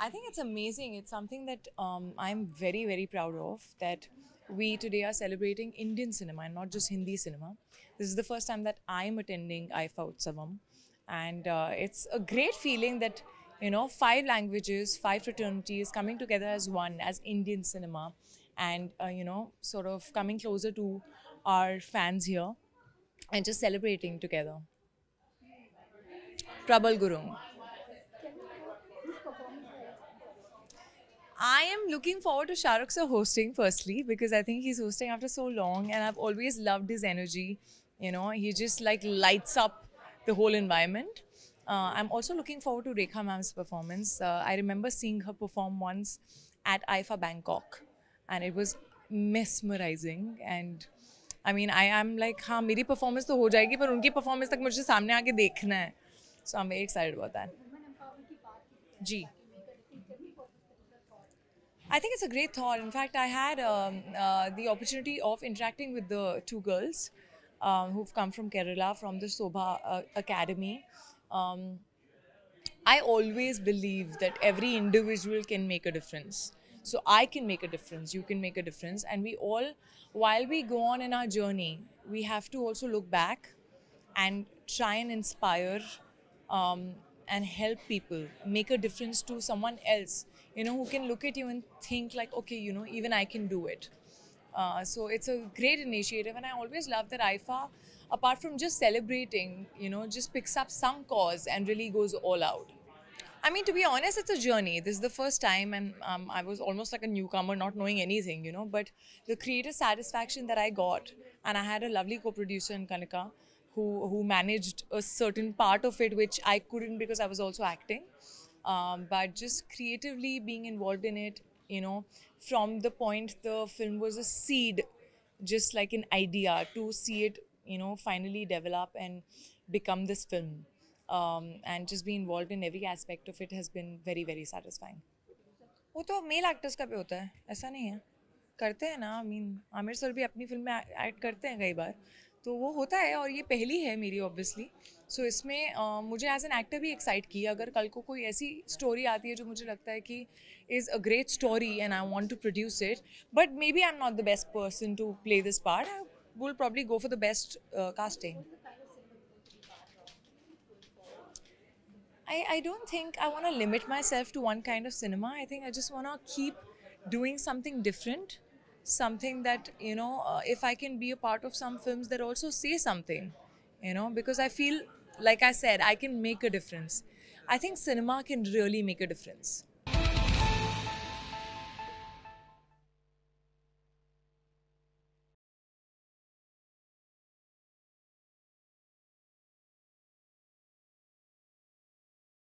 I think it's amazing. It's something that I'm very, very proud of, that we today are celebrating Indian cinema and not just Hindi cinema. This is the first time that I'm attending IFA Utsavam. And it's a great feeling that, five languages, five fraternities coming together as one, as Indian cinema, and, sort of coming closer to our fans here and just celebrating together. Prabal Gurung. I am looking forward to Shah Rukh sir hosting firstly because I think he's hosting after so long and I've always loved his energy. He just like lights up the whole environment. I'm also looking forward to Rekha ma'am's performance. I remember seeing her perform once at IFA Bangkok and it was mesmerizing. And I mean, I am like, हाँ मेरी performance तो हो जाएगी पर उनकी performance तक मुझे सामने आके देखना है. So I'm very excited about that. Ji. I think it's a great thought. In fact, I had the opportunity of interacting with the two girls who've come from Kerala from the Sobha Academy. Um, I always believe that every individual can make a difference. So I can make a difference, you can make a difference. And we all, while we go on in our journey, we have to also look back and try and inspire um, and help people, make a difference to someone else, who can look at you and think like, okay, even I can do it. So it's a great initiative, and I always love that IFA, apart from just celebrating, just picks up some cause and really goes all out. I mean, to be honest, it's a journey. This is the first time, and I was almost like a newcomer, not knowing anything, But the creative satisfaction that I got, and I had a lovely co-producer in Kanika, who managed a certain part of it, which I couldn't because I was also acting. But just creatively being involved in it, from the point the film was a seed, just like an idea, to see it, finally develop and become this film. And just be involved in every aspect of it has been very, very satisfying. वो तो male actors का भी होता है, ऐसा नहीं है. करते हैं ना, आई मीन आमिर सर भी अपनी फिल्म में एक्ट करते हैं कई बार, तो वो होता है. और ये पहली है मेरी ऑब्वियसली. सो इसमें मुझे एज एन एक्टर भी एक्साइट किया. अगर कल को कोई ऐसी स्टोरी आती है जो मुझे लगता है कि is a great story and I want to produce it, but maybe I am not the best person to play this part, I will probably go for the best casting. I don't think I want to limit myself to one kind of cinema. I think I just want to keep doing something different, something that, if I can be a part of some films that also say something, because I feel, like I said, I can make a difference. I think cinema can really make a difference.